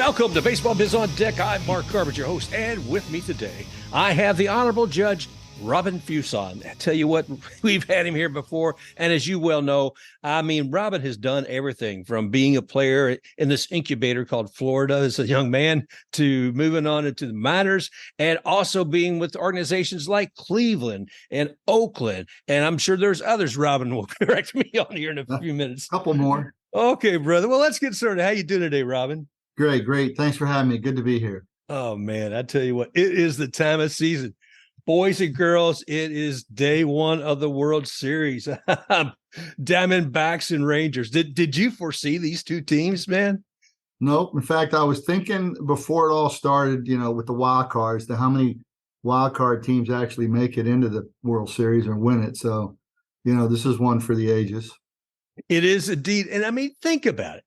Welcome to Baseball Biz on Deck. I'm Mark Garbage, your host, and with me today, I have the Honorable Judge Robin Fuson. I tell you what, we've had him here before, and as you well know, I mean, Robin has done everything from being a player in this incubator called Florida as a young man to moving on into the minors, and also being with organizations like Cleveland and Oakland, and I'm sure there's others Robin will correct me on here in a few minutes. A couple more. Okay, brother. Well, let's get started. How you doing today, Robin? Great. Thanks for having me. Good to be here. Oh, man, I tell you what, it is the time of season. Boys and girls, it is day one of the World Series. Diamondbacks and Rangers. Did you foresee these two teams, man? Nope. In fact, I was thinking before it all started, with the wild cards, how many wild card teams actually make it into the World Series and win it. So, this is one for the ages. It is indeed. And I mean, think about it.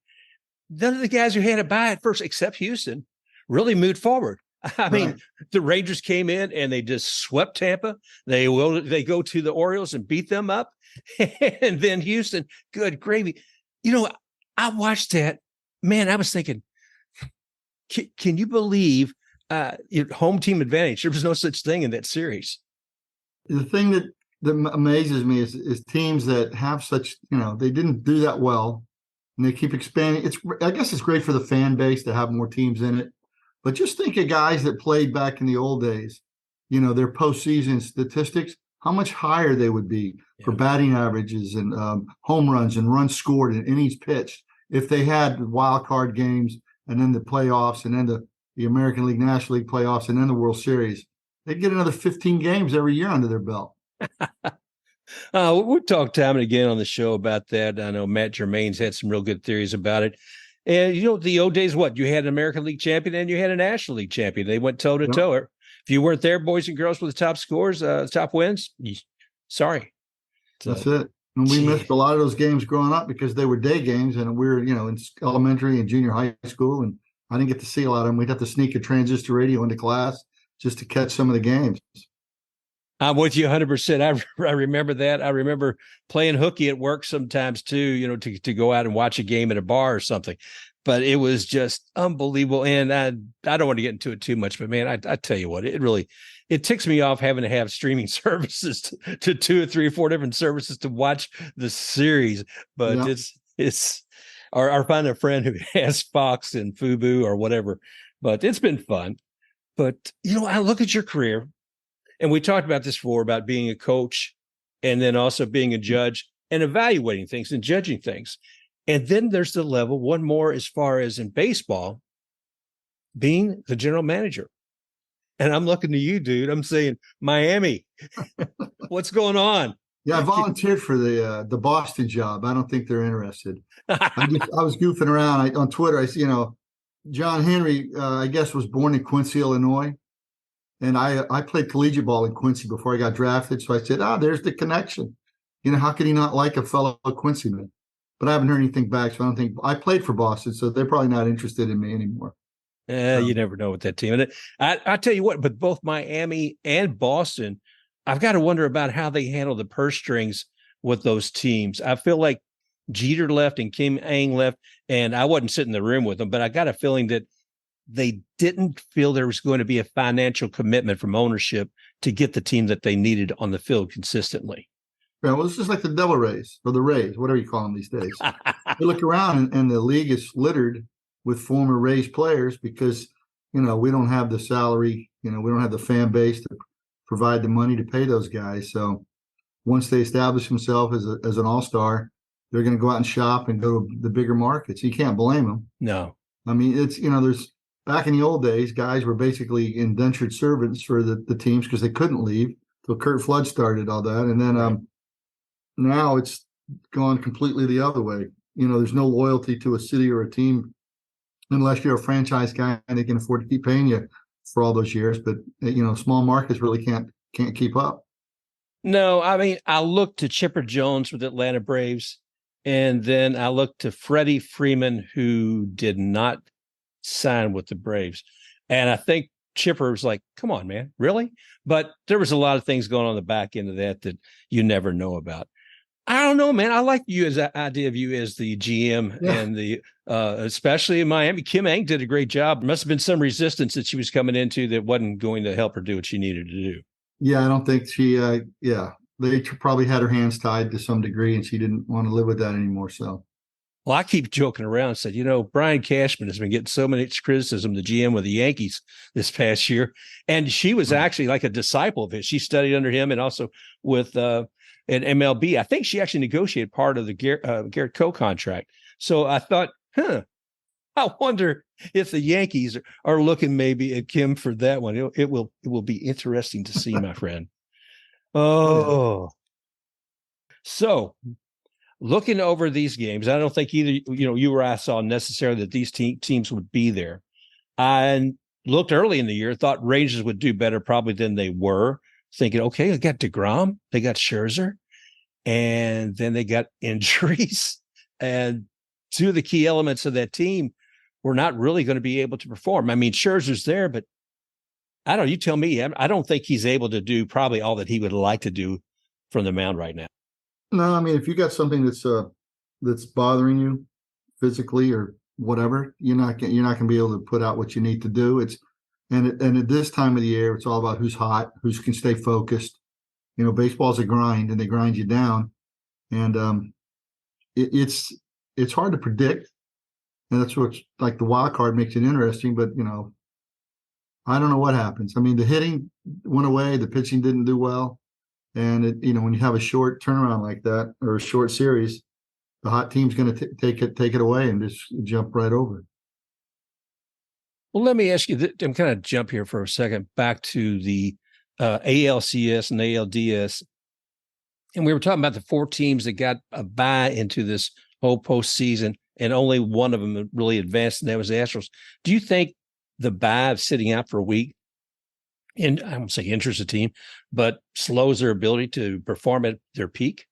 None of the guys who had a bye at first, except Houston, really moved forward. I mean, the Rangers came in and they just swept Tampa. They go to the Orioles and beat them up. And then Houston, good gravy. I watched that. Man, I was thinking, can you believe home team advantage? There was no such thing in that series. The thing that amazes me is teams that have such, they didn't do that well. And they keep expanding. I guess it's great for the fan base to have more teams in it. But just think of guys that played back in the old days, their postseason statistics, how much higher they would be for batting averages and home runs and runs scored and innings pitched if they had wild card games and then the playoffs and then the American League, National League playoffs and then the World Series. They'd get another 15 games every year under their belt. We've talked time and again on the show about that. I know Matt Germain's had some real good theories about it. And, the old days, what? You had an American League champion and you had a National League champion. They went toe-to-toe. If you weren't there, boys and girls, with the top scores, top wins, sorry. So, that's it. And we missed a lot of those games growing up because they were day games and we were, in elementary and junior high school. And I didn't get to see a lot of them. We'd have to sneak a transistor radio into class just to catch some of the games. I'm with you 100%. I remember that. I remember playing hooky at work sometimes too, to go out and watch a game at a bar or something. But it was just unbelievable. And I don't want to get into it too much, but man, I tell you what, it ticks me off having to have streaming services to 2 or 3 or 4 different services to watch the series. But it's or find a friend who has Fox and Fubo or whatever. But it's been fun. But I look at your career. And we talked about this before, about being a coach and then also being a judge and evaluating things and judging things. And then there's the level, one more as far as in baseball, being the general manager. And I'm looking to you, dude. I'm saying, Miami, what's going on? Yeah, I volunteered for the Boston job. I don't think they're interested. I was goofing around on Twitter. I see, John Henry, I guess, was born in Quincy, Illinois. And I played collegiate ball in Quincy before I got drafted. So I said, there's the connection. How could he not like a fellow Quincy man? But I haven't heard anything back. So I don't think I played for Boston. So they're probably not interested in me anymore. You never know with that team. And I tell you what, but both Miami and Boston, I've got to wonder about how they handle the purse strings with those teams. I feel like Jeter left and Kim Ng left, and I wasn't sitting in the room with them, but I got a feeling that they didn't feel there was going to be a financial commitment from ownership to get the team that they needed on the field consistently. Yeah, well, it's just like the Devil Rays or the Rays, whatever you call them these days. You look around and the league is littered with former Rays players because, we don't have the salary, we don't have the fan base to provide the money to pay those guys. So once they establish themselves as an all-star, they're going to go out and shop and go to the bigger markets. You can't blame them. No. I mean, it's, there's, back in the old days, guys were basically indentured servants for the teams because they couldn't leave. So Curt Flood started all that. And then now it's gone completely the other way. There's no loyalty to a city or a team unless you're a franchise guy and they can afford to keep paying you for all those years. But, small markets really can't keep up. No, I mean, I looked to Chipper Jones with Atlanta Braves, and then I looked to Freddie Freeman, who did not sign with the Braves. And I think Chipper was like, come on, man, really? But there was a lot of things going on the back end of that you never know about. I don't know, man. I like you as that idea of you as the GM Yeah. and the especially in Miami. Kim Ng did a great job. There must have been some resistance that she was coming into that wasn't going to help her do what she needed to do. Yeah, I don't think she. Yeah, they probably had her hands tied to some degree, and she didn't want to live with that anymore. So, Well, I keep joking around and said, Brian Cashman has been getting so much criticism, the GM of the Yankees this past year. And she was actually like a disciple of his. She studied under him and also with an MLB. I think she actually negotiated part of the Garrett Cole contract. So I thought, I wonder if the Yankees are looking maybe at Kim for that one. It will be interesting to see, my friend. Oh, so looking over these games, I don't think either you or I saw necessarily that these teams would be there. I looked early in the year, thought Rangers would do better probably than they were, thinking, okay, they got DeGrom, they got Scherzer, and then they got injuries. And two of the key elements of that team were not really going to be able to perform. I mean, Scherzer's there, but I don't know. You tell me. I don't think he's able to do probably all that he would like to do from the mound right now. no, I mean, if you got something that's bothering you physically or whatever, you're not going to be able to put out what you need to do. And at this time of the year, it's all about who's hot, who can stay focused. Baseball's a grind, and they grind you down, and it's hard to predict, and that's what's like the wild card makes it interesting. But I don't know what happens. I mean, the hitting went away, the pitching didn't do well, and when you have a short turnaround like that or a short series, the hot team's going to take it away and just jump right over it. Well, let me ask you, I'm kind of jump here for a second back to the ALCS and ALDS. And we were talking about the four teams that got a bye into this whole postseason, and only one of them really advanced, and that was the Astros. Do you think the bye of sitting out for a week, and I won't say interests the team, but slows their ability to perform at their peak?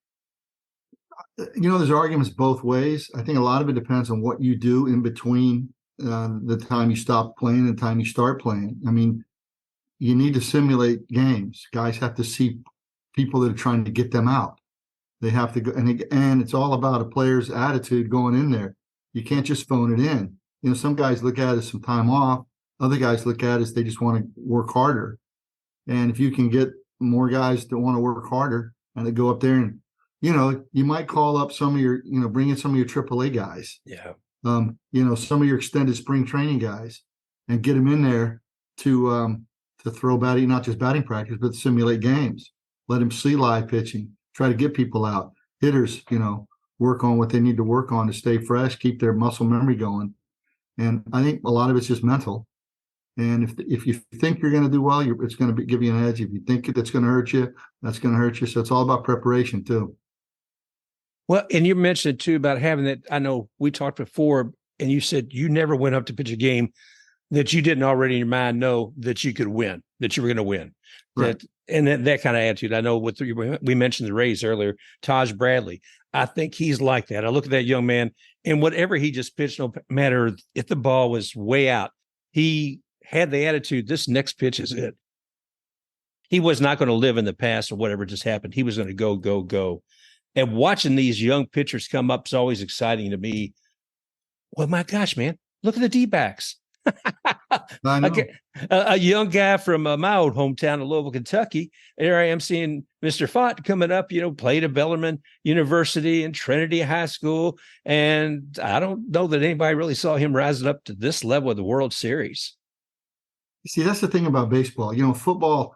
There's arguments both ways. I think a lot of it depends on what you do in between the time you stop playing and the time you start playing. I mean, you need to simulate games. Guys have to see people that are trying to get them out. They have to go, and it's all about a player's attitude going in there. You can't just phone it in. Some guys look at it as some time off. Other guys look at it as they just want to work harder. And if you can get more guys that want to work harder and they go up there and, you might call up some of your, bring in some of your AAA guys. Yeah. Some of your extended spring training guys and get them in there to throw batting, not just batting practice, but simulate games. Let them see live pitching, try to get people out. Hitters, work on what they need to work on to stay fresh, keep their muscle memory going. And I think a lot of it's just mental. And if you think you're going to do well, it's going to give you an edge. If you think that's going to hurt you, that's going to hurt you. So it's all about preparation too. Well, and you mentioned too about having that. I know we talked before, and you said you never went up to pitch a game that you didn't already in your mind know that you could win, that you were going to win. Right. That kind of attitude. I know we mentioned the Rays earlier, Taj Bradley. I think he's like that. I look at that young man, and whatever he just pitched, no matter if the ball was way out, he had the attitude, this next pitch is it. He was not going to live in the past or whatever just happened. He was going to go, go, go. And watching these young pitchers come up is always exciting to me. Well, my gosh, man, look at the D-backs. I know. A young guy from my old hometown of Louisville, Kentucky. There I am seeing Mr. Pfaadt coming up, played at Bellarmine University and Trinity High School. And I don't know that anybody really saw him rising up to this level of the World Series. See, that's the thing about baseball. Football,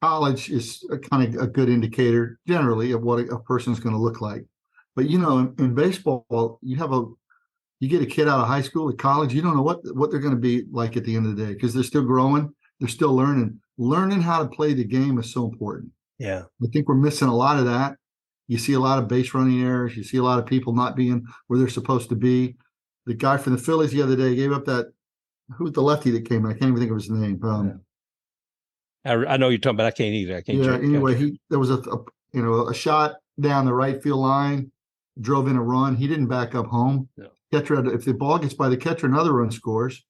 college is a kind of a good indicator generally of what a person's going to look like. But, in baseball, you get a kid out of high school or college, you don't know what they're going to be like at the end of the day because they're still growing. They're still learning. Learning how to play the game is so important. Yeah. I think we're missing a lot of that. You see a lot of base running errors. You see a lot of people not being where they're supposed to be. The guy from the Phillies the other day gave up that. Who's the lefty that came in? I can't even think of his name. I know you're talking about. I can't either. I can't. Yeah. Anyway, there was a shot down the right field line, drove in a run. He didn't back up home. No. Catcher, if the ball gets by the catcher, another run scores.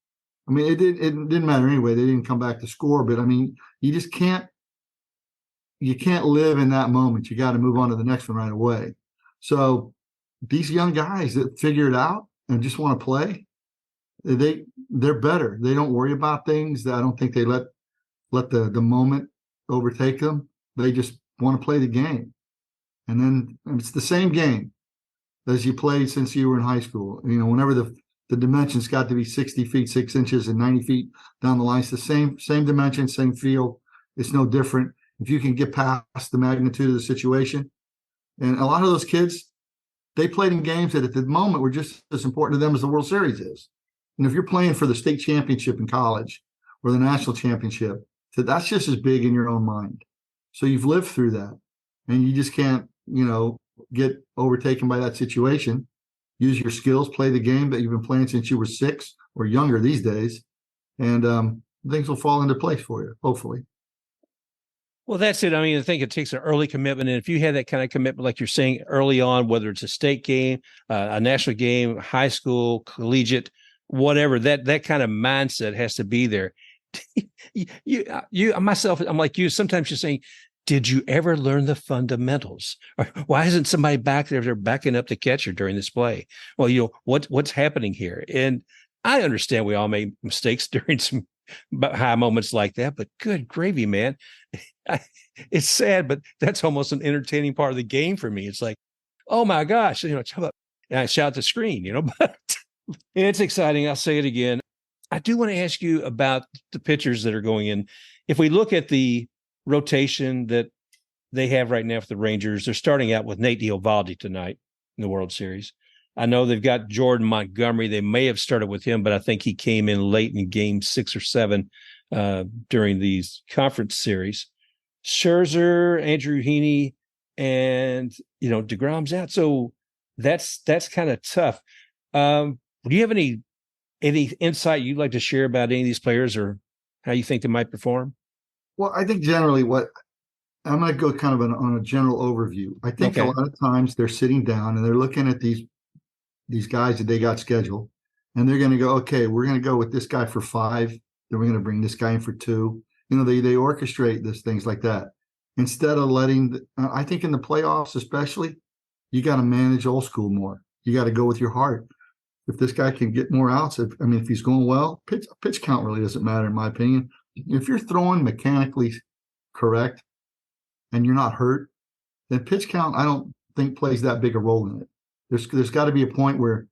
I mean, it didn't matter anyway. They didn't come back to score, but I mean, you just can't. you can't live in that moment. You got to move on to the next one right away. So these young guys that figure it out and just want to play, they're better. They don't worry about things. I don't think they let the moment overtake them. They just want to play the game. And then it's the same game as you played since you were in high school. Whenever the dimensions got to be 60 feet, 6 inches and 90 feet down the line, it's the same dimension, same field. It's no different. If you can get past the magnitude of the situation. And a lot of those kids, they played in games that at the moment were just as important to them as the World Series is. And if you're playing for the state championship in college or the national championship, so that's just as big in your own mind. So you've lived through that, and you just can't, get overtaken by that situation. Use your skills, play the game that you've been playing since you were 6 or younger these days, and things will fall into place for you, hopefully. Well, that's it. I mean, I think it takes an early commitment. And if you had that kind of commitment, like you're saying early on, whether it's a state game, a national game, high school, collegiate, whatever, that kind of mindset has to be there. Myself, I'm like you. Sometimes you're saying, did you ever learn the fundamentals? Or why isn't somebody back there? They're backing up the catcher during this play. Well, what's happening here? And I understand we all make mistakes during some high moments like that, but good gravy, man. It's sad, but that's almost an entertaining part of the game for me. It's like, oh my gosh, and I shout the screen, but it's exciting. I'll say it again. I do want to ask you about the pitchers that are going in. If we look at the rotation that they have right now for the Rangers, they're starting out with Nate Eovaldi tonight in the World Series. I know they've got Jordan Montgomery. They may have started with him, but I think he came in late in game 6 or 7 during these conference series. Scherzer, Andrew Heaney, and DeGrom's out. So that's kind of tough. Do you have any insight you'd like to share about any of these players or how you think they might perform? Well, I think generally I'm going to go kind of on a general overview. I think a lot of times they're sitting down and they're looking at these guys that they got scheduled, and they're going to go, okay, we're going to go with this guy for 5. Then we're going to bring this guy in for 2. They orchestrate these things like that instead of letting. I think in the playoffs, especially, you got to manage old school more. You got to go with your heart. If this guy can get more outs, if he's going well, pitch count really doesn't matter in my opinion. If you're throwing mechanically correct and you're not hurt, then pitch count I don't think plays that big a role in it. There's got to be a point where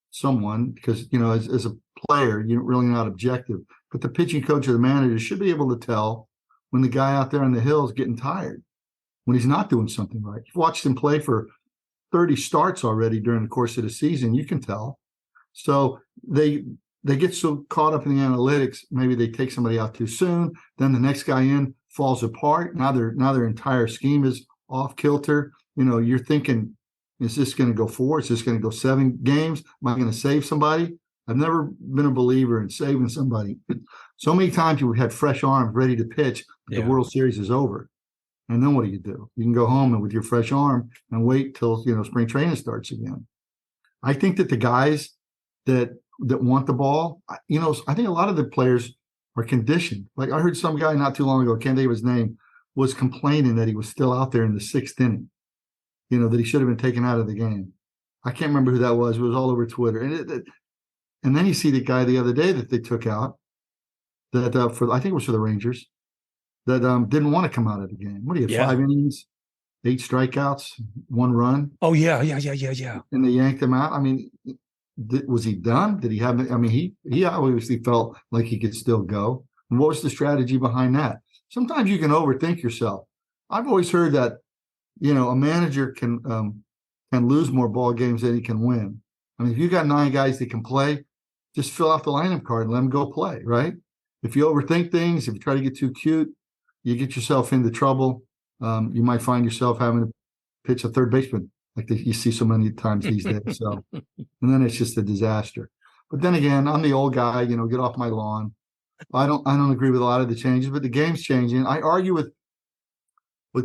someone, because as a player you're really not objective, but the pitching coach or the manager should be able to tell when the guy out there on the hill is getting tired, when he's not doing something right. You've watched him play for 30 starts already during the course of the season. You can tell. So they get so caught up in the analytics, maybe they take somebody out too soon. Then the next guy in falls apart. Now their entire scheme is off kilter. You're thinking, is this going to go 4? Is this going to go 7 games? Am I going to save somebody? I've never been a believer in saving somebody. So many times we've had fresh arms ready to pitch, but the World Series is over. And then what do? You can go home and with your fresh arm and wait till spring training starts again. I think that the guys that want the ball, I think a lot of the players are conditioned. Like I heard some guy not too long ago, can't think of his name, was complaining that he was still out there in the 6th inning, that he should have been taken out of the game. I can't remember who that was. It was all over Twitter. And then you see the guy the other day that they took out that I think it was for the Rangers, that didn't want to come out of the game. What do you have, 5 innings, 8 strikeouts, 1 run? Oh, yeah. And they yanked him out. Was he done? Did he have? He obviously felt like he could still go. And what was the strategy behind that? Sometimes you can overthink yourself. I've always heard that, a manager can lose more ball games than he can win. If you got 9 guys that can play, just fill out the lineup card and let them go play, right? If you overthink things, if you try to get too cute, you get yourself into trouble. You might find yourself having to pitch a third baseman like you see so many times these days. So, and then it's just a disaster. But then again, I'm the old guy, get off my lawn. I don't agree with a lot of the changes, but the game's changing. I argue with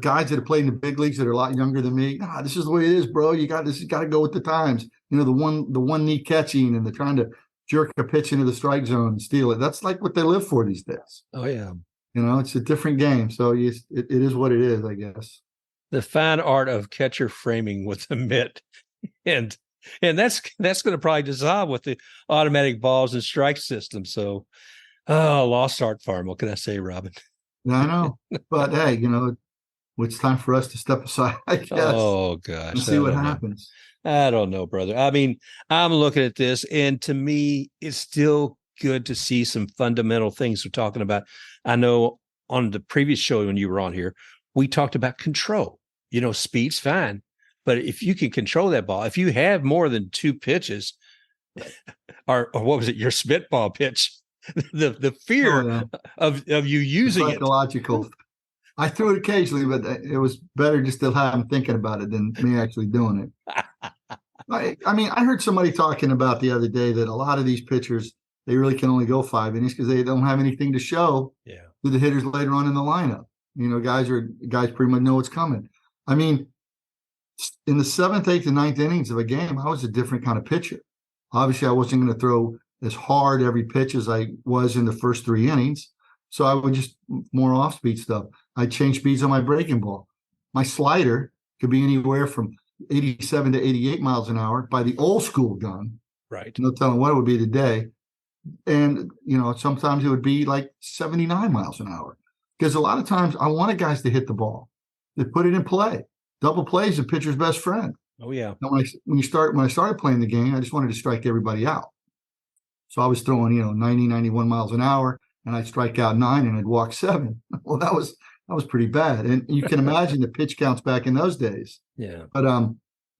guys that have played in the big leagues that are a lot younger than me. This is the way it is, bro. You got to go with the times. The one knee catching and they're trying to jerk a pitch into the strike zone and steal it. That's like what they live for these days. Oh yeah. It's a different game. So it is what it is, I guess. The fine art of catcher framing with the mitt. And that's going to probably dissolve with the automatic balls and strike system. So, lost art farm. What can I say, Robin? Yeah, I know. But hey, it's time for us to step aside, I guess, Oh and gosh, see I what don't know. happens. I don't know, brother. I mean, I'm looking at this, and to me, it's still good to see some fundamental things we're talking about. I know on the previous show when you were on here, we talked about control. Speed's fine, but if you can control that ball, if you have more than two pitches, or what was it, your spitball pitch, the Oh, fear yeah. of you using it. Psychological. I threw it occasionally, but it was better just to have him thinking about it than me actually doing it. I mean, I heard somebody talking about the other day that a lot of these pitchers, they really can only go 5 innings because they don't have anything to show to the hitters later on in the lineup. Guys pretty much know what's coming. I mean, in the seventh, eighth, and ninth innings of a game, I was a different kind of pitcher. Obviously, I wasn't going to throw as hard every pitch as I was in the first 3 innings. So I would just more off-speed stuff. I'd change speeds on my breaking ball. My slider could be anywhere from 87 to 88 miles an hour by the old school gun. Right. No telling what it would be today. And, sometimes it would be like 79 miles an hour. Because a lot of times I wanted guys to hit the ball. They put it in play. Double play is a pitcher's best friend. Oh, yeah. And when I started playing the game, I just wanted to strike everybody out. So I was throwing, 90, 91 miles an hour, and I'd strike out 9 and I'd walk 7. Well, that was pretty bad. And you can imagine the pitch counts back in those days. Yeah. But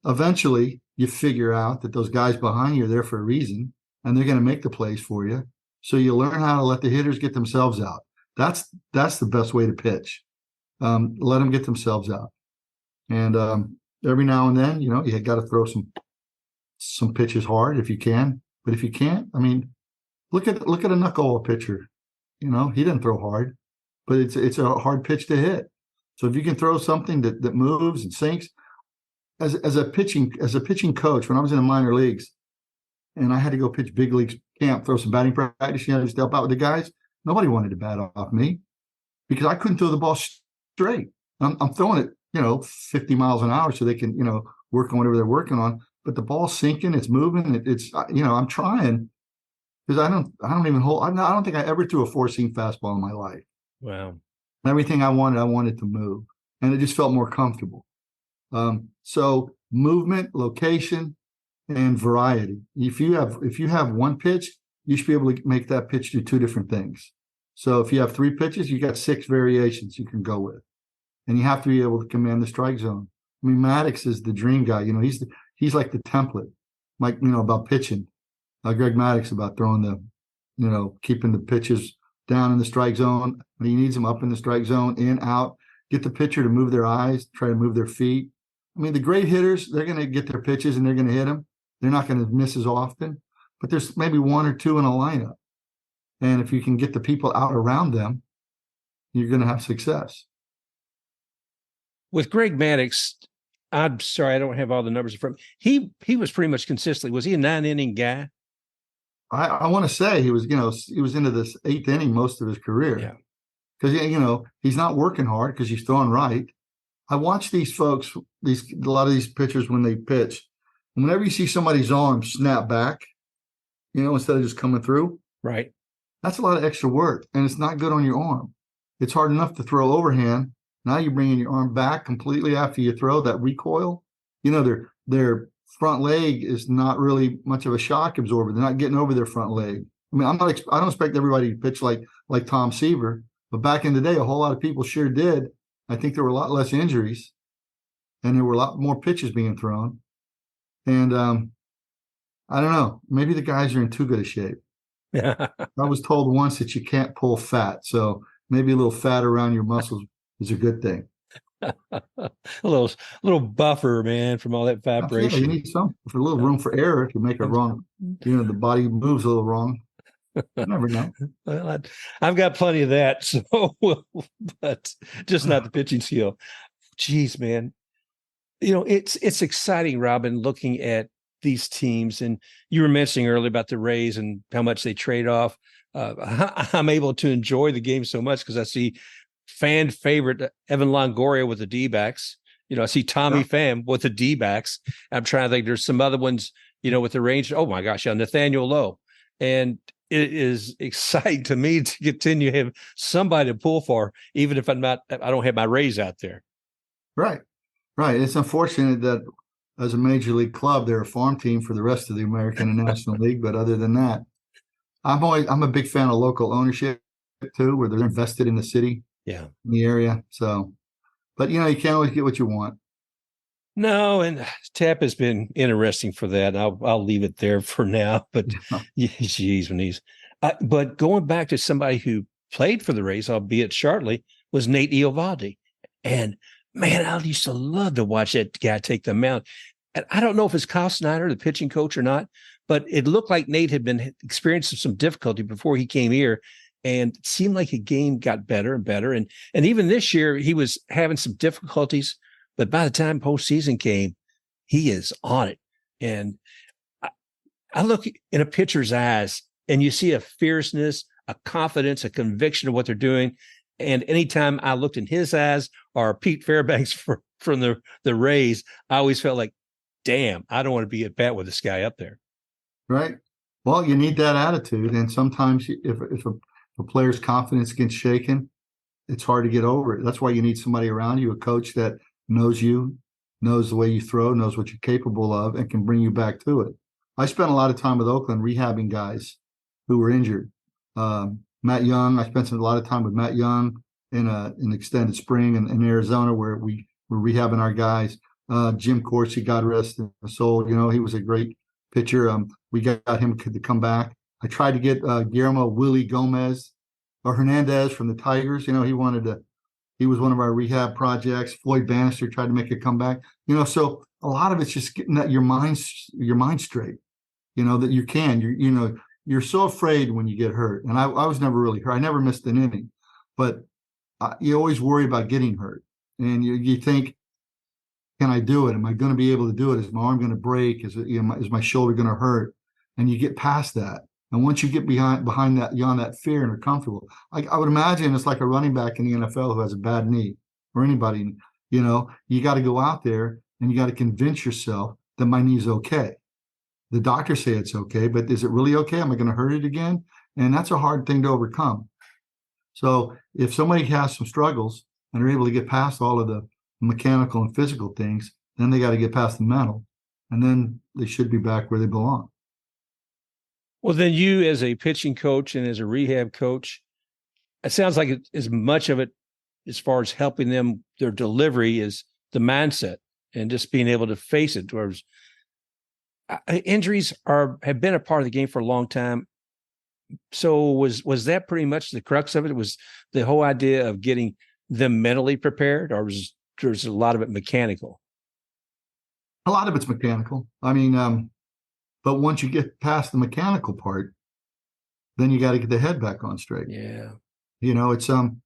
eventually you figure out that those guys behind you are there for a reason, and they're going to make the plays for you. So you learn how to let the hitters get themselves out. That's the best way to pitch. Let them get themselves out. And every now and then, you got to throw some pitches hard if you can. But if you can't, I mean, look at a knuckleball pitcher. He didn't throw hard, but it's a hard pitch to hit. So if you can throw something that moves and sinks, as a pitching coach, when I was in the minor leagues, and I had to go pitch big leagues camp, throw some batting practice, just help out with the guys. Nobody wanted to bat off me because I couldn't throw the ball straight. I'm throwing it, 50 miles an hour so they can, work on whatever they're working on. But the ball's sinking, it's moving. It's I'm trying because I don't think I ever threw a 4-seam fastball in my life. Wow. Everything I wanted to move, and it just felt more comfortable. So movement, location, and variety. If you have one pitch, you should be able to make that pitch do 2 different things. So if you have 3 pitches, you got 6 variations you can go with, and you have to be able to command the strike zone. I mean, Maddox is the dream guy. He's like the template, like about pitching. Greg Maddox about throwing keeping the pitches down in the strike zone when he needs them, up in the strike zone, in, out. Get the pitcher to move their eyes, try to move their feet. I mean, the great hitters, they're going to get their pitches and they're going to hit them. They're not going to miss as often, but there's maybe 1 or 2 in a lineup. And if you can get the people out around them, you're going to have success. With Greg Maddox, I'm sorry, I don't have all the numbers in front. He was pretty much consistently. Was he a 9-inning guy? I want to say he was into this 8th inning most of his career. Yeah. Because, he's not working hard because he's throwing right. I watch these folks, a lot of these pitchers when they pitch. And whenever you see somebody's arm snap back, instead of just coming through. Right. That's a lot of extra work, and it's not good on your arm. It's hard enough to throw overhand. Now you're bringing your arm back completely after you throw that recoil. Their front leg is not really much of a shock absorber. They're not getting over their front leg. I mean, I don't expect everybody to pitch like Tom Seaver, but back in the day, a whole lot of people sure did. I think there were a lot less injuries, and there were a lot more pitches being thrown. And I don't know. Maybe the guys are in too good a shape. I was told once that you can't pull fat, so maybe a little fat around your muscles is a good thing. a little buffer, man, from all that vibration. Yeah, you need some for a little room for error. If you make a wrong, the body moves a little wrong. You never know. Well, I've got plenty of that, so but just not the pitching skill. Jeez, man. It's exciting, Robin, looking at these teams. And you were mentioning earlier about the Rays and how much they trade off I'm able to enjoy the game so much because I see fan favorite Evan Longoria with the D-backs. I see Tommy Pham with the D-backs. I'm trying to think. There's some other ones, with the Rangers. Oh my gosh, Nathaniel Lowe, and it is exciting to me to continue to have somebody to pull for, even if I don't have my Rays out there. Right. It's unfortunate that as a major league club, they're a farm team for the rest of the American and National League. But other than that, I'm a big fan of local ownership too, where they're invested in the city, in the area. So, but you can't always get what you want. No, and Tap has been interesting for that. I'll leave it there for now. But geez, but going back to somebody who played for the Rays, albeit shortly, was Nate Eovaldi. And man, I used to love to watch that guy take the mound. And I don't know if it's Kyle Snyder, the pitching coach, or not, but it looked like Nate had been experiencing some difficulty before he came here. And it seemed like the game got better and better. And even this year, he was having some difficulties. But by the time postseason came, he is on it. And I look in a pitcher's eyes and you see a fierceness, a confidence, a conviction of what they're doing. And anytime I looked in his eyes or Pete Fairbanks from the Rays, I always felt like, damn, I don't want to be at bat with this guy up there. Right. Well, you need that attitude. And sometimes if a player's confidence gets shaken, it's hard to get over it. That's why you need somebody around you, a coach that knows you, knows the way you throw, knows what you're capable of, and can bring you back to it. I spent a lot of time with Oakland rehabbing guys who were injured. Matt Young, I spent a lot of time with Matt Young in an extended spring in Arizona where we were rehabbing our guys. Jim Corsi, God rest his soul, he was a great pitcher. We got him to come back. I tried to get Guillermo Willie Gomez or Hernandez from the Tigers. He was one of our rehab projects. Floyd Bannister tried to make a comeback. So a lot of it's just getting that your mind straight. That you can. You're so afraid when you get hurt. And I was never really hurt. I never missed an inning, but you always worry about getting hurt. And you think, can I do it? Am I going to be able to do it? Is my arm going to break? Is my shoulder going to hurt? And you get past that. And once you get behind that, beyond that fear and are comfortable, I would imagine it's like a running back in the NFL who has a bad knee, or anybody. You got to go out there and you got to convince yourself that my knee's okay. The doctors say it's okay, but is it really okay? Am I going to hurt it again? And that's a hard thing to overcome. So if somebody has some struggles and are able to get past all of the mechanical and physical things, then they got to get past the mental, and then they should be back where they belong. Well, then you as a pitching coach and as a rehab coach, it sounds like as much of it as far as helping them, their delivery, is the mindset and just being able to face it. Whereas injuries have been a part of the game for a long time. So was that pretty much the crux of it? Was the whole idea of getting them mentally prepared, or was there's a lot of it mechanical? A lot of it's mechanical. But once you get past the mechanical part, then you got to get the head back on straight. Yeah. It's remember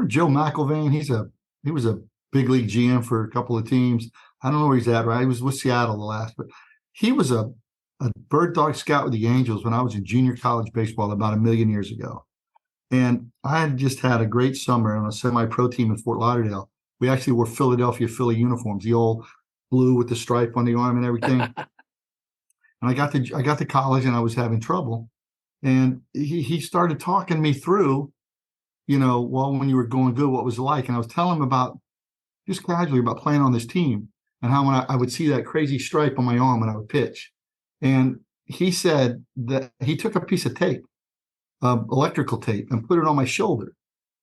Joe McIlvain? He was a big league GM for a couple of teams. I don't know where he's at, right? He was with Seattle the last, but he was a bird dog scout with the Angels when I was in junior college baseball about 1 million years ago. And I had just had a great summer on a semi-pro team in Fort Lauderdale. We actually wore Philadelphia Philly uniforms, the old blue with the stripe on the arm and everything. And I got to college and I was having trouble. And he started talking me through, when you were going good, what it was like. And I was telling him about, just casually, about playing on this team and how when I would see that crazy stripe on my arm when I would pitch. And he said that he took a piece of tape, electrical tape, and put it on my shoulder,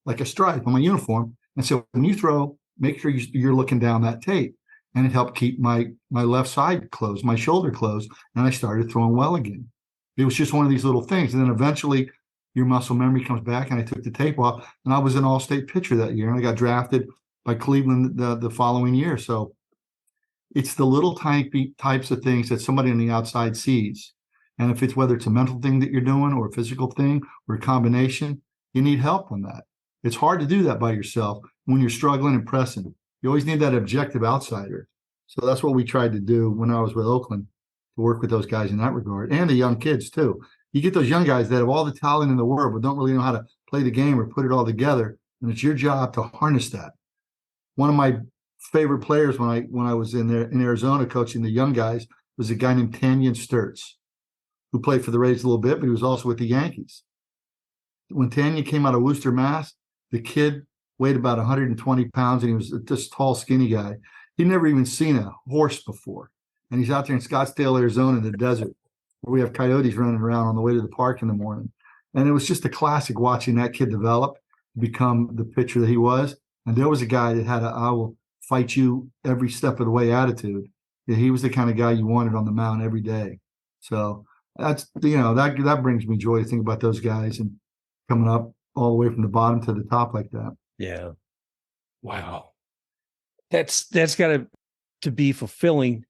like a stripe on my uniform. And said, when you throw, make sure you're looking down that tape. And it helped keep my left side closed, my shoulder closed, and I started throwing well again. It was just one of these little things. And then eventually your muscle memory comes back, and I took the tape off, and I was an all-state pitcher that year, and I got drafted by Cleveland the following year. So it's the little types of things that somebody on the outside sees. And if it's whether it's a mental thing that you're doing or a physical thing or a combination, you need help on that. It's hard to do that by yourself when you're struggling and pressing. You always need that objective outsider. So that's what we tried to do when I was with Oakland, to work with those guys in that regard, and the young kids too. you get those young guys that have all the talent in the world, but don't really know how to play the game or put it all together. And it's your job to harness that. One of my favorite players when I was in there in Arizona coaching the young guys was a guy named Tanyan Sturts, who played for the Rays a little bit, but he was also with the Yankees. When Tanya came out of Worcester, Mass, the kid weighed about 120 pounds, and he was this tall, skinny guy. He'd never even seen a horse before. And he's out there in Scottsdale, Arizona, in the desert, where we have coyotes running around on the way to the park in the morning. And it was just a classic watching that kid develop, become the pitcher that he was. And there was a guy that had a "I will fight you every step of the way" attitude. Yeah, he was the kind of guy you wanted on the mound every day. So that's, that brings me joy to think about those guys and coming up all the way from the bottom to the top like that. Yeah. Wow. That's got to be fulfilling,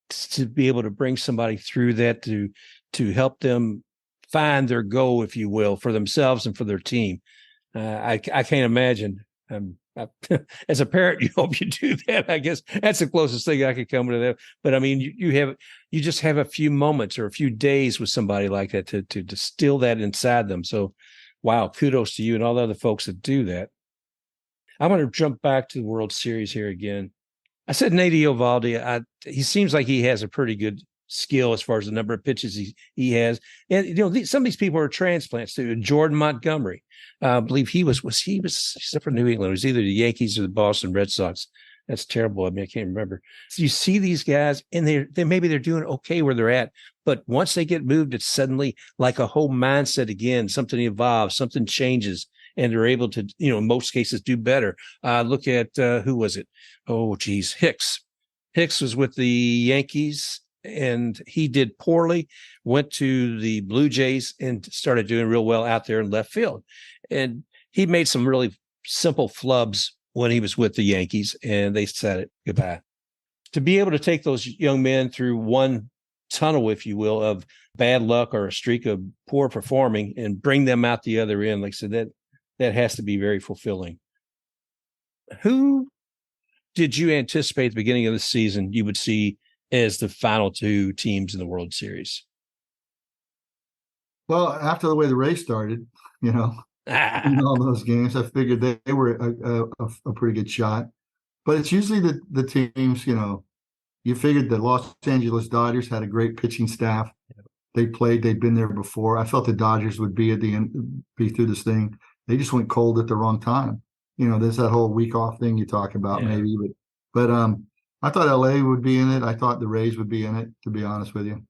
to be able to bring somebody through that, to help them find their goal, if you will, for themselves and for their team. I can't imagine. As a parent, you hope you do that. I guess that's the closest thing I could come to that. But I mean, you just have a few moments or a few days with somebody like that to distill that inside them. So, wow, kudos to you and all the other folks that do that. I want to jump back to the World Series here again. I said Nate Eovaldi. He seems like he has a pretty good skill as far as the number of pitches he has. And, some of these people are transplants too. Jordan Montgomery, I believe he's from New England. It was either the Yankees or the Boston Red Sox. That's terrible. I mean, I can't remember. So you see these guys, and they're doing okay where they're at. But once they get moved, it's suddenly like a whole mindset again. Something evolves, something changes, and they're able to, in most cases, do better. Look at who was it? Oh, geez, Hicks. Hicks was with the Yankees, and he did poorly. Went to the Blue Jays and started doing real well out there in left field. And he made some really simple flubs when he was with the Yankees, and they said it goodbye. To be able to take those young men through one tunnel, if you will, of bad luck or a streak of poor performing and bring them out the other end, like I said, that has to be very fulfilling. Who did you anticipate at the beginning of the season you would see as the final two teams in the World Series? Well, after the way the race started, in all those games, I figured they were a pretty good shot. But it's usually the teams, you figured the Los Angeles Dodgers had a great pitching staff. They'd been there before. I felt the Dodgers would be at the end, be through this thing. They just went cold at the wrong time. There's that whole week off thing you talk about, maybe. But I thought LA would be in it. I thought the Rays would be in it, to be honest with you.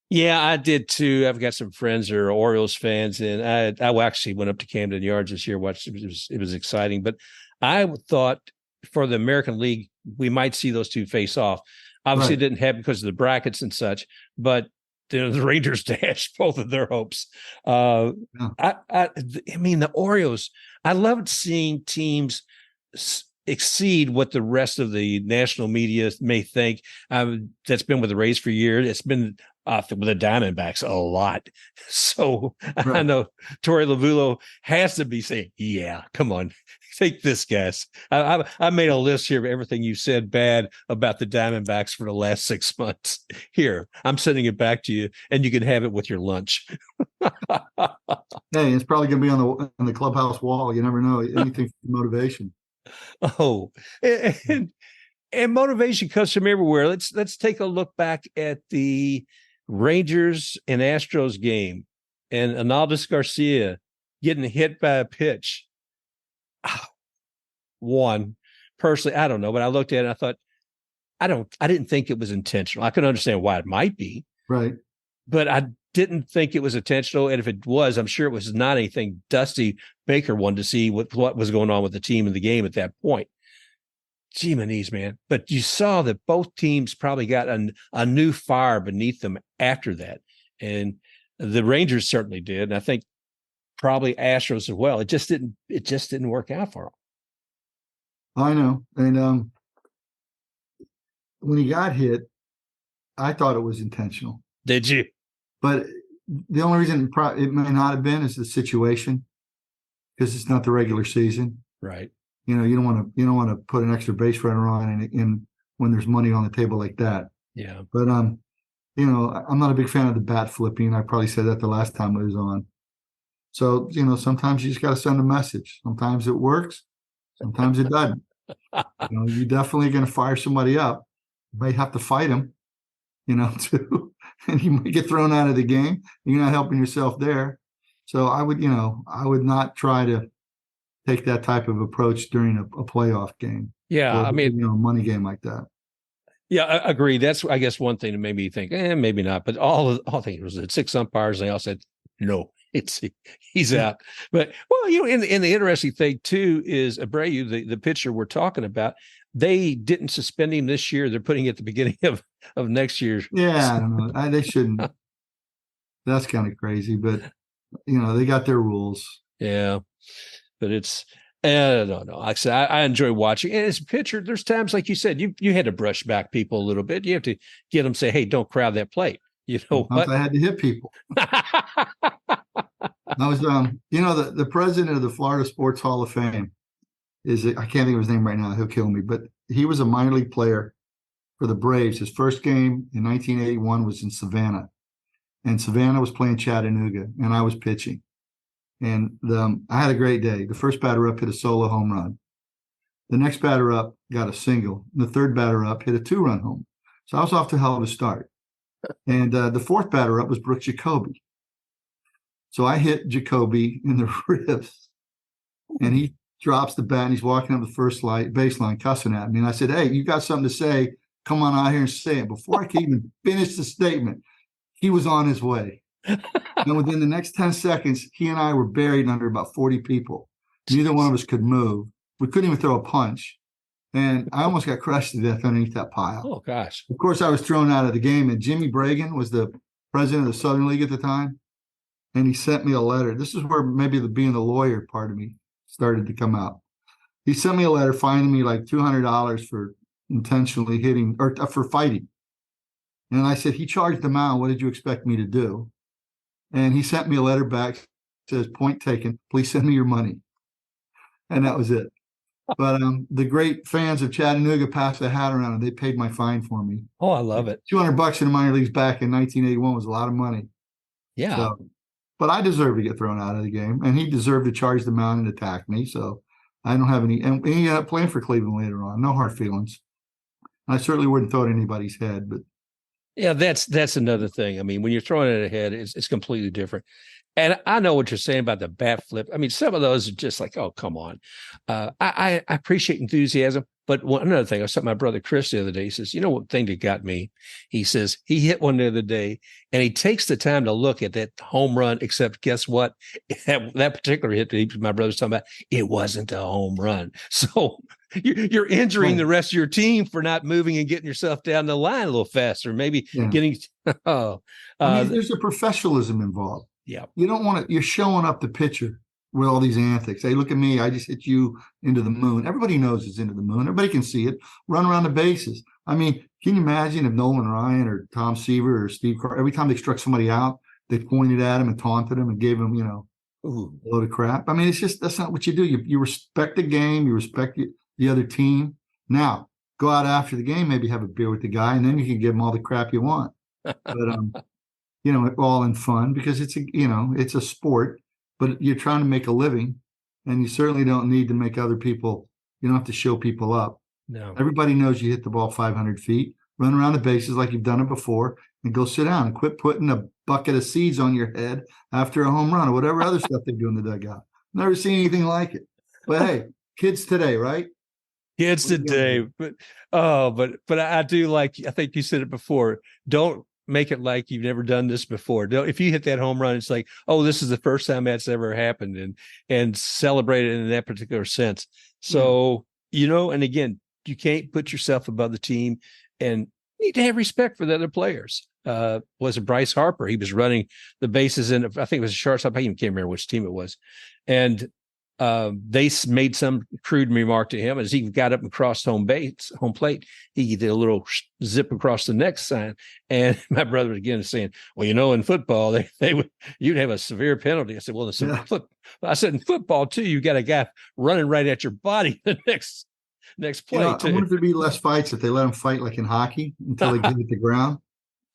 Yeah, I did too. I've got some friends that are Orioles fans, and I actually went up to Camden Yards this year. Watched it was exciting, but I thought for the American League we might see those two face off. Obviously, It didn't happen because of the brackets and such, but the Rangers dashed both of their hopes. I mean, the Orioles. I loved seeing teams exceed what the rest of the national media may think. That's been with the Rays for years. It's been with the Diamondbacks a lot. So I know Torey Lovullo has to be saying, yeah, come on, take this, guys. I made a list here of everything you said bad about the Diamondbacks for the last 6 months. Here, I'm sending it back to you, and you can have it with your lunch. Hey, it's probably going to be on the clubhouse wall. You never know. Anything for motivation. Oh, and motivation comes from everywhere. Let's take a look back at the Rangers and Astros game, and Aneldis Garcia getting hit by a pitch. One, personally, I don't know, but I looked at it and I thought, I didn't think it was intentional. I could understand why it might be, right, but I didn't think it was intentional. And if it was, I'm sure it was not anything Dusty Baker wanted to see what was going on with the team in the game at that point. Gee, man. But you saw that both teams probably got a new fire beneath them after that. And the Rangers certainly did. And I think probably Astros as well. It just didn't work out for them. I know. And when he got hit, I thought it was intentional. Did you? But the only reason it may not have been is the situation, because it's not the regular season. Right. You don't want to put an extra base runner on in when there's money on the table like that. Yeah. But I'm not a big fan of the bat flipping. I probably said that the last time I was on. So, sometimes you just got to send a message. Sometimes it works. Sometimes it doesn't. You're definitely going to fire somebody up. You might have to fight them, too. And you might get thrown out of the game. You're not helping yourself there. So I would not try to take that type of approach during a playoff game. Yeah, Or, I mean, a money game like that. yeah, I agree. That's, I guess, one thing that made me think, maybe not. But all things was it 6 umpires, and they all said, no, he's out. But in the interesting thing too is Abreu, the pitcher we're talking about, they didn't suspend him this year. They're putting it at the beginning of next year. Yeah, I don't know. They shouldn't. That's kind of crazy, but they got their rules. Yeah, but it's. I don't know. Like I said, I enjoy watching. And as a pitcher, there's times, like you said, you had to brush back people a little bit. You have to get them, say, hey, don't crowd that plate. You know Sometimes what? I had to hit people. I was, the president of the Florida Sports Hall of Fame I can't think of his name right now. He'll kill me, but he was a minor league player for the Braves. His first game in 1981 was in Savannah, and Savannah was playing Chattanooga, and I was pitching. And I had a great day. The first batter up hit a solo home run. The next batter up got a single. And the third batter up hit a 2-run home. So I was off to a hell of a start. And the fourth batter up was Brooks Jacoby. So I hit Jacoby in the ribs, and he drops the bat, and he's walking up the first baseline cussing at me. And I said, hey, you got something to say? Come on out here and say it. Before I could even finish the statement, he was on his way. And within the next 10 seconds, he and I were buried under about 40 people. Neither one of us could move. We couldn't even throw a punch. And I almost got crushed to death underneath that pile. Oh, gosh. Of course, I was thrown out of the game. And Jimmy Bragan was the president of the Southern League at the time. And he sent me a letter. This is where maybe being the lawyer part of me started to come out. He sent me a letter fining me like $200 for intentionally hitting or for fighting. And I said, he charged the mound. What did you expect me to do? And he sent me a letter back, says, point taken, please send me your money. And that was it. But the great fans of Chattanooga passed the hat around, and they paid my fine for me. Oh, I love it. $200 in the minor leagues back in 1981 was a lot of money. Yeah. So, but I deserved to get thrown out of the game, and he deserved to charge the mound and attack me. So I don't have any. And he ended up playing for Cleveland later on. No hard feelings. I certainly wouldn't throw it at anybody's head, but. Yeah, that's another thing. I mean, when you're throwing it ahead, it's completely different. And I know what you're saying about the bat flip. I mean, some of those are just like, oh, come on. I appreciate enthusiasm. But another thing, I was talking to my brother Chris the other day. He says, you know what thing that got me? He says he hit one the other day, and he takes the time to look at that home run, except guess what? That particular hit that my brother's talking about, it wasn't a home run. So you're injuring the rest of your team for not moving and getting yourself down the line a little faster, maybe getting there's a professionalism involved. Yeah. You don't want to, you're showing up the pitcher with all these antics. Hey, look at me. I just hit you into the moon. Everybody knows it's into the moon. Everybody can see it. Run around the bases. I mean, can you imagine if Nolan Ryan or Tom Seaver or Steve Carr, every time they struck somebody out, they pointed at him and taunted him and gave him, a load of crap. I mean, it's just, that's not what you do. You respect the game. You respect the other team. Now, go out after the game, maybe have a beer with the guy, and then you can give him all the crap you want. But, all in fun, because it's a sport, but you're trying to make a living, and you certainly don't need to make other people, you don't have to show people up. No. Everybody knows you hit the ball 500 feet, run around the bases like you've done it before, and go sit down and quit putting a bucket of seeds on your head after a home run or whatever other stuff they do in the dugout. Never seen anything like it. But hey, kids today, right? Kids today. But I do like, I think you said it before, don't make it like you've never done this before. If you hit that home run, it's like, oh, this is the first time that's ever happened, and celebrate it in that particular sense. So, and again, you can't put yourself above the team, and you need to have respect for the other players. Was it Bryce Harper? He was running the bases in, I think it was a shortstop. I even can't remember which team it was. And they made some crude remark to him as he got up and crossed home plate. He did a little zip across the next sign, and my brother was again saying, "Well, in football, you'd have a severe penalty." I said, "Well, I said in football too, you got a guy running right at your body the next play too." I wonder if there'd be less fights if they let them fight like in hockey until they get hit the ground.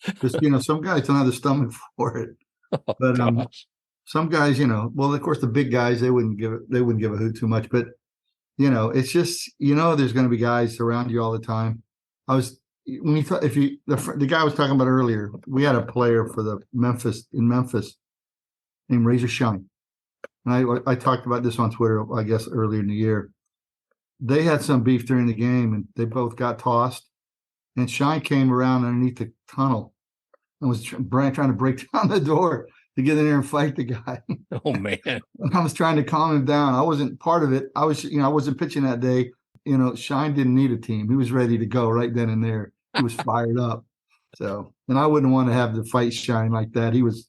because some guys don't have the stomach for it. Oh But gosh. some guys, well, of course, the big guys they wouldn't give a hoot too much. But it's just there's going to be guys around you all the time. I was when you thought if you the guy I was talking about earlier, we had a player for the Memphis named Razor Shine, and I talked about this on Twitter, I guess earlier in the year. They had some beef during the game, and they both got tossed. And Shine came around underneath the tunnel and was trying to break down the door to get in there and fight the guy. Oh man. I was trying to calm him down. I wasn't part of it. I wasn't pitching that day. Shine didn't need a team. He was ready to go right then and there. He was fired up. So, and I wouldn't want to have to fight Shine like that. He was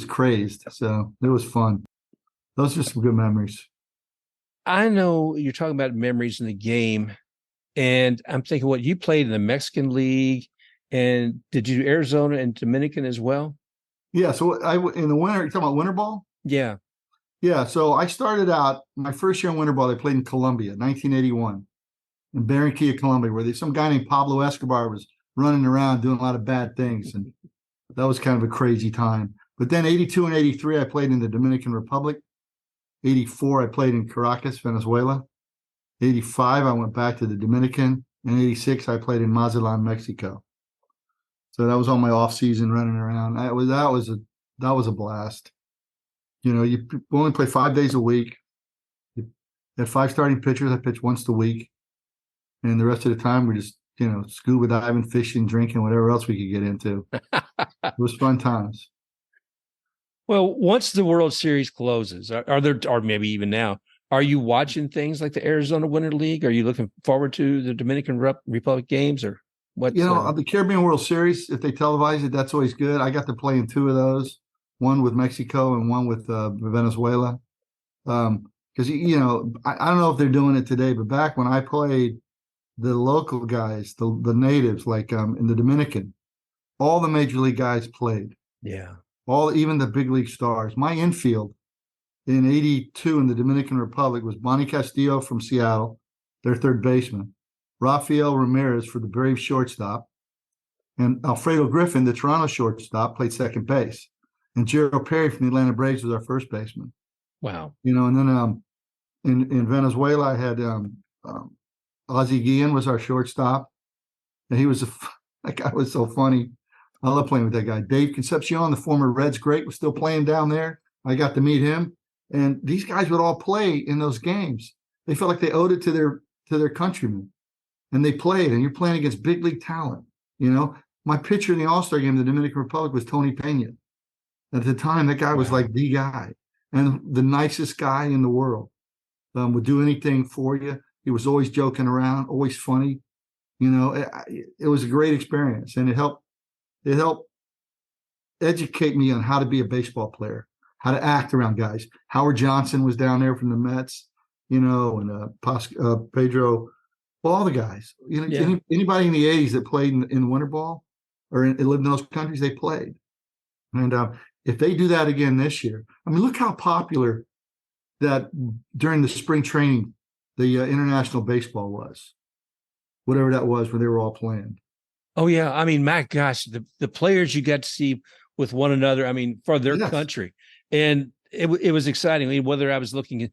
crazed. So it was fun. Those are some good memories. I know you're talking about memories in the game, and I'm thinking what you played in the Mexican League, and did you do Arizona and Dominican as well? Yeah. So in the winter, you're talking about winter ball? Yeah. Yeah. So I started out my first year in winter ball. I played in Colombia, 1981, in Barranquilla, Colombia, where some guy named Pablo Escobar was running around doing a lot of bad things, and that was kind of a crazy time. But then 82 and 83, I played in the Dominican Republic. 84, I played in Caracas, Venezuela. 85, I went back to the Dominican. And 86, I played in Mazatlan, Mexico. So that was all my off season running around. That was a blast. You only play 5 days a week. You had 5 starting pitchers. I pitched once a week. And the rest of the time, we're just, scuba diving, fishing, drinking, whatever else we could get into. It was fun times. Well, once the World Series closes, are there, or maybe even now, are you watching things like the Arizona Winter League? Are you looking forward to the Dominican Republic games, or what? The Caribbean World Series, if they televise it, that's always good. I got to play in 2 of those, one with Mexico and one with Venezuela. Because I don't know if they're doing it today, but back when I played, the local guys, the natives, like in the Dominican, all the major league guys played. Yeah. Even the big league stars. My infield in 82 in the Dominican Republic was Bonnie Castillo from Seattle, their third baseman, Rafael Ramirez for the Braves shortstop, and Alfredo Griffin, the Toronto shortstop, played second base. And Gerald Perry from the Atlanta Braves was our first baseman. Wow. And then in Venezuela, I had Ozzie Guillen was our shortstop, and that guy was so funny. I love playing with that guy. Dave Concepcion, the former Reds great, was still playing down there. I got to meet him. And these guys would all play in those games. They felt like they owed it to their countrymen. And they played, and you're playing against big league talent. My pitcher in the All-Star game in the Dominican Republic was Tony Pena. At the time, that guy was like the guy and the nicest guy in the world. Would do anything for you. He was always joking around, always funny. It was a great experience, and it helped educate me on how to be a baseball player, how to act around guys. Howard Johnson was down there from the Mets, and Pedro, all the guys. Anybody in the 80s that played in winter ball or lived in those countries, they played. And if they do that again this year, look how popular that during the spring training, the international baseball was, whatever that was, where they were all playing. Oh yeah, my gosh, the players you got to see with one another. For their country, and it was exciting. Whether I was looking at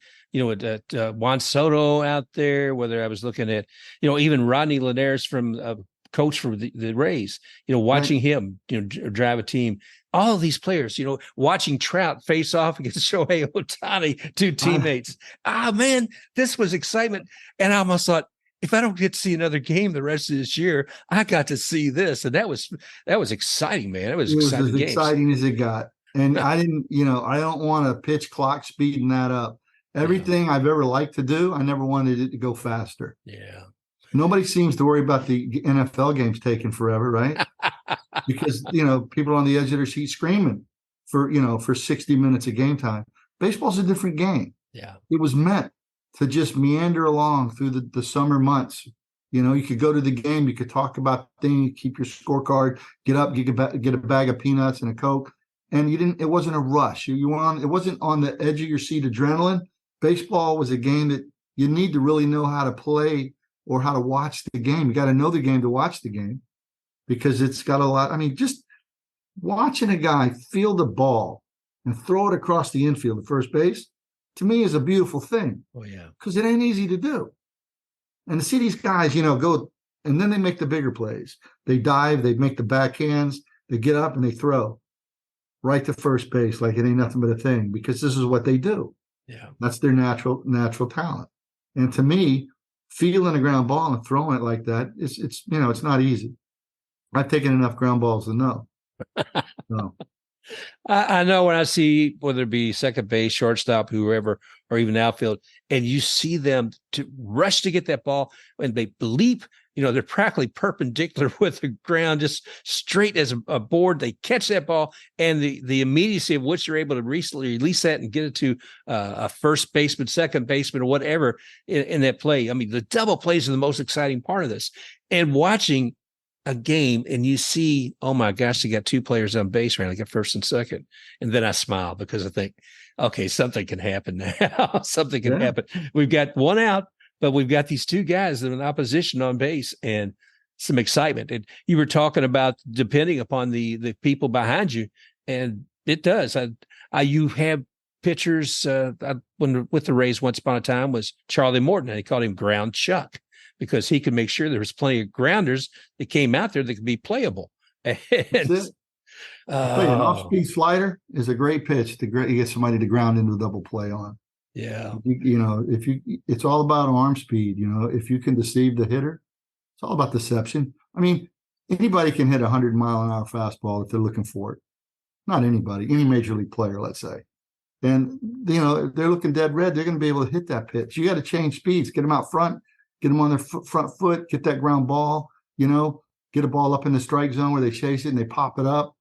Juan Soto out there, whether I was looking at even Rodney Linares from coach for the Rays, watching him drive a team. All of these players, watching Trout face off against Shohei Ohtani, 2 teammates. Man, this was excitement, and I almost thought, if I don't get to see another game the rest of this year, I got to see this. And that was exciting, man. It was exciting games. Exciting as it got. And I don't want to pitch clock speeding that up. Everything I've ever liked to do, I never wanted it to go faster. Yeah. Nobody seems to worry about the NFL games taking forever, right? Because, people are on the edge of their seat screaming for 60 minutes of game time. Baseball's a different game. Yeah. It was meant to just meander along through the summer months. You could go to the game, you could talk about things, keep your scorecard, get up, get a bag of peanuts and a Coke. And it wasn't a rush. It wasn't on the edge of your seat adrenaline. Baseball was a game that you need to really know how to play or how to watch the game. You got to know the game to watch the game. because it's got a lot. I mean, just watching a guy field the ball and throw it across the infield at first base, to me, is a beautiful thing. Oh, yeah. Because it ain't easy to do. And to see these guys, go, and then they make the bigger plays. They dive, they make the backhands, they get up and they throw right to first base like it ain't nothing but a thing, because this is what they do. Yeah. That's their natural talent. And to me, fielding a ground ball and throwing it like that, it's not easy. I've taken enough ground balls to know. No. I know when I see, whether it be second base, shortstop, whoever, or even outfield, and you see them to rush to get that ball, and they leap, they're practically perpendicular with the ground, just straight as a board. They catch that ball, and the immediacy of which they're able to release that and get it to a first baseman, second baseman, or whatever in that play. I mean, the double plays are the most exciting part of this. And watching a game and you see, oh my gosh, they got two players on base right, like at first and second. And then I smile because I think, okay, something can happen now. Something can happen. We've got one out, but we've got these two guys that are in opposition on base and some excitement. And you were talking about depending upon the people behind you, and it does. You have pitchers when with the Rays once upon a time was Charlie Morton, and they called him Ground Chuck, because he could make sure there was plenty of grounders that came out there that could be playable. And, an off-speed slider is a great pitch to get somebody to ground into a double play on. Yeah. It's all about arm speed. If you can deceive the hitter, it's all about deception. I mean, anybody can hit a 100-mile-an-hour fastball if they're looking for it. Not anybody, any major league player, let's say. And, if they're looking dead red, they're going to be able to hit that pitch. You got to change speeds, get them out front, get them on their front foot, get that ground ball, get a ball up in the strike zone where they chase it and they pop it up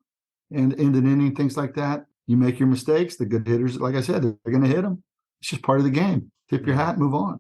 and end an inning, things like that. You make your mistakes. The good hitters, like I said, they're going to hit them. It's just part of the game. Tip your hat, move on.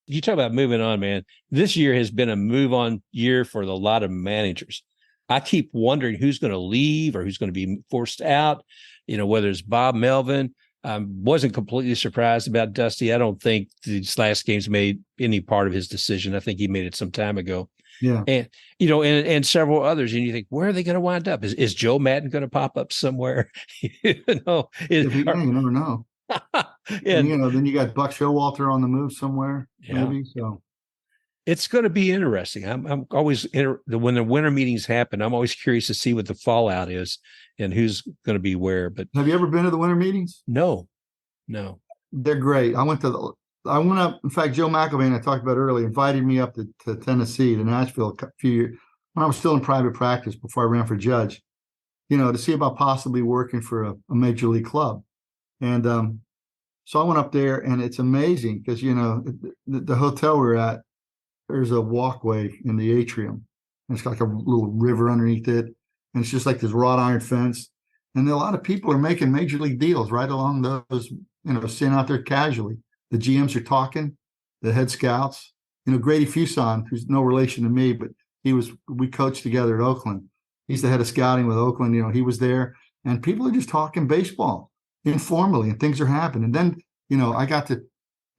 You talk about moving on, man. This year has been a move on year for a lot of managers. I keep wondering who's going to leave or who's going to be forced out, whether it's Bob Melvin. Wasn't completely surprised about Dusty. I don't think these last games made any part of his decision. I think he made it some time ago. Yeah. And, and several others. And you think, where are they going to wind up? Is Joe Madden going to pop up somewhere? You never know. And, then you got Buck Showalter on the move somewhere, maybe. So it's going to be interesting. I'm always when the winter meetings happen, I'm always curious to see what the fallout is and who's going to be where. But have you ever been to the winter meetings? No. They're great. I went up. In fact, Joe McElvain, I talked about earlier, invited me up to Tennessee, to Nashville, a few years when I was still in private practice before I ran for judge. To see about possibly working for a major league club. And so I went up there, and it's amazing because the hotel we're at, there's a walkway in the atrium, and it's like a little river underneath it, and it's just like this wrought iron fence. And a lot of people are making major league deals right along those, sitting out there casually. The GMs are talking, the head scouts. Grady Fuson, who's no relation to me, but we coached together at Oakland. He's the head of scouting with Oakland. He was there, and people are just talking baseball informally, and things are happening. And then,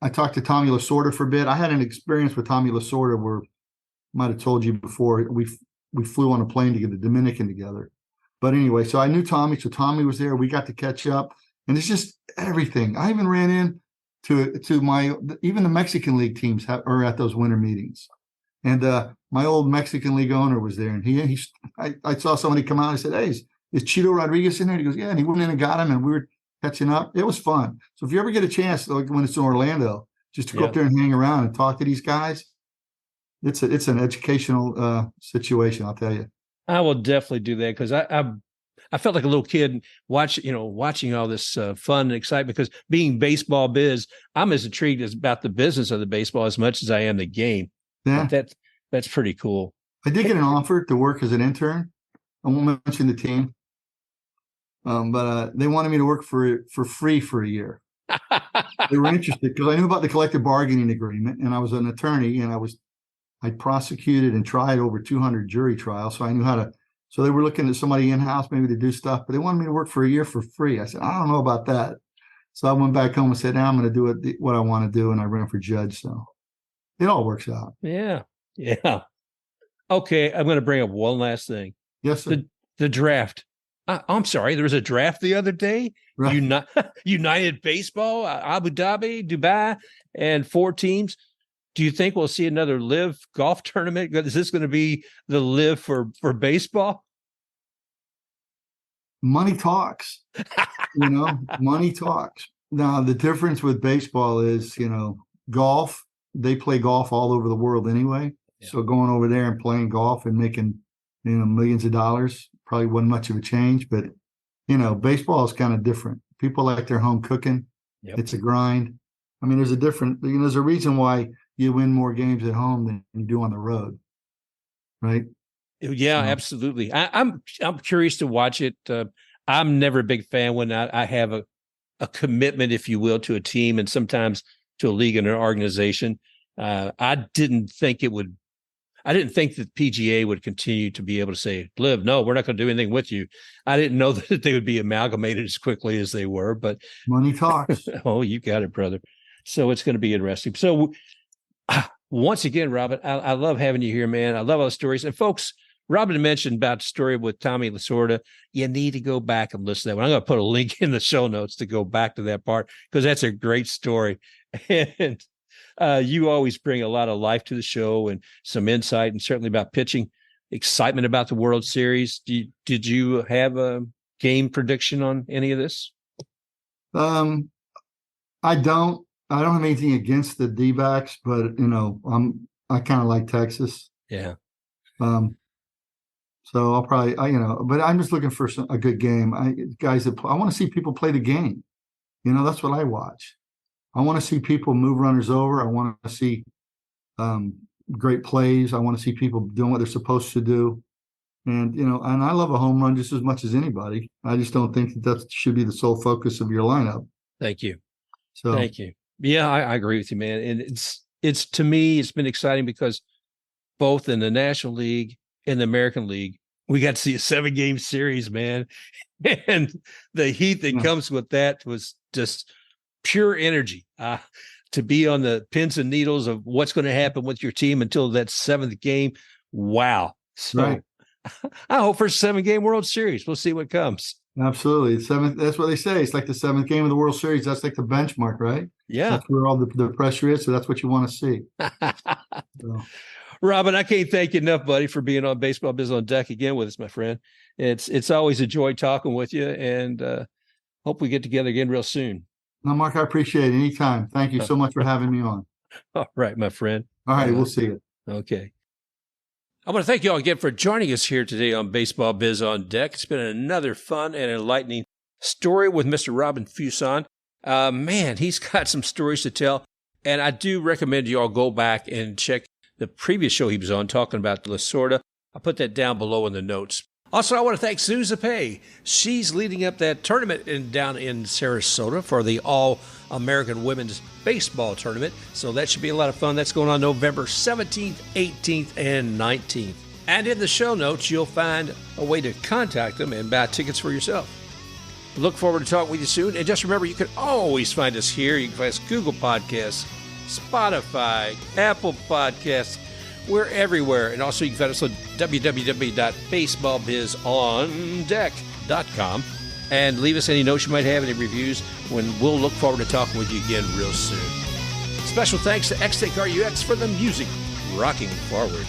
I talked to Tommy Lasorda for a bit. I had an experience with Tommy Lasorda where I might have told you before. We flew on a plane to get the Dominican together. But anyway, so I knew Tommy. So Tommy was there. We got to catch up, and it's just everything. I even ran in to even the Mexican League teams are at those winter meetings, and my old Mexican League owner was there, and I saw somebody come out and I said, "Hey, is Chito Rodriguez in there?" He goes, "Yeah," and he went in and got him, and we were catching up. It was fun. So if you ever get a chance, like when it's in Orlando, just to go up there and hang around and talk to these guys, it's an educational situation, I'll tell you. I will definitely do that because I felt like a little kid watching all this fun and excitement, because being baseball biz, I'm as intrigued about the business of the baseball as much as I am the game. Yeah, that's pretty cool. I did get an offer to work as an intern. I won't mention the team. But they wanted me to work for free for a year. They were interested because I knew about the collective bargaining agreement, and I was an attorney, and I prosecuted and tried over 200 jury trials, so I knew how to. So they were looking at somebody in-house maybe to do stuff, but they wanted me to work for a year for free. I said, I don't know about that. So I went back home and said, now I'm going to do what I want to do, and I ran for judge. So it all works out. Yeah. Okay, I'm going to bring up one last thing. Yes, sir. The draft. I'm sorry, there was a draft the other day. Right. United Baseball, Abu Dhabi, Dubai, and 4 teams. Do you think we'll see another live golf tournament? Is this going to be the live for baseball? Money talks. Money talks. Now, the difference with baseball is, golf, they play golf all over the world anyway. Yeah. So going over there and playing golf and making, millions of dollars probably wasn't much of a change. But, baseball is kind of different. People like their home cooking. Yep. It's a grind. I mean, there's a reason why you win more games at home than you do on the road. Right? Yeah, absolutely. I'm curious to watch it. I'm never a big fan when I have a commitment, if you will, to a team and sometimes to a league and an organization. I didn't think that PGA would continue to be able to say, Liv, no, we're not going to do anything with you. I didn't know that they would be amalgamated as quickly as they were, but money talks. Oh, you got it, brother. So it's going to be interesting. So once again, Robin, I love having you here, man. I love all the stories. And folks, Robin mentioned about the story with Tommy Lasorda. You need to go back and listen to that one. I'm going to put a link in the show notes to go back to that part because that's a great story. And you always bring a lot of life to the show and some insight, and certainly about pitching, excitement about the World Series. Did you have a game prediction on any of this? I don't have anything against the D-backs, but I kind of like Texas. Yeah. So I'll probably, but I'm just looking for a good game. I want to see people play the game. That's what I watch. I want to see people move runners over. I want to see great plays. I want to see people doing what they're supposed to do. And, and I love a home run just as much as anybody. I just don't think that should be the sole focus of your lineup. Thank you. So thank you. Yeah, I agree with you, man. And it's to me, it's been exciting because both in the National League and the American League, we got to see a 7-game series, man. And the heat that comes with that was just pure energy. To be on the pins and needles of what's going to happen with your team until that 7th game. Wow. So right. I hope for a 7-game World Series. We'll see what comes. Absolutely. 7th, that's what they say. It's like the 7th game of the World Series. That's like the benchmark, right? Yeah. That's where all the pressure is. So that's what you want to see. So. Robin, I can't thank you enough, buddy, for being on Baseball Biz on Deck again with us, my friend. It's always a joy talking with you, and hope we get together again real soon. No, Mark, I appreciate it. Anytime. Thank you so much for having me on. All right, my friend. All right, we'll see you. Okay. I want to thank you all again for joining us here today on Baseball Biz on Deck. It's been another fun and enlightening story with Mr. Robin Fuson. Man, he's got some stories to tell, and I do recommend you all go back and check the previous show he was on talking about Lasorda. I'll put that down below in the notes. Also, I want to thank Sousa Pay. She's leading up that tournament down in Sarasota for the All-American Women's Baseball Tournament. So that should be a lot of fun. That's going on November 17th, 18th, and 19th. And in the show notes, you'll find a way to contact them and buy tickets for yourself. Look forward to talking with you soon. And just remember, you can always find us here. You can find us Google Podcasts, Spotify, Apple Podcasts. We're everywhere. And also you can find us on www.baseballbizondeck.com and leave us any notes you might have, any reviews, when we'll look forward to talking with you again real soon. Special thanks to XTakeRUX for the music rocking forward.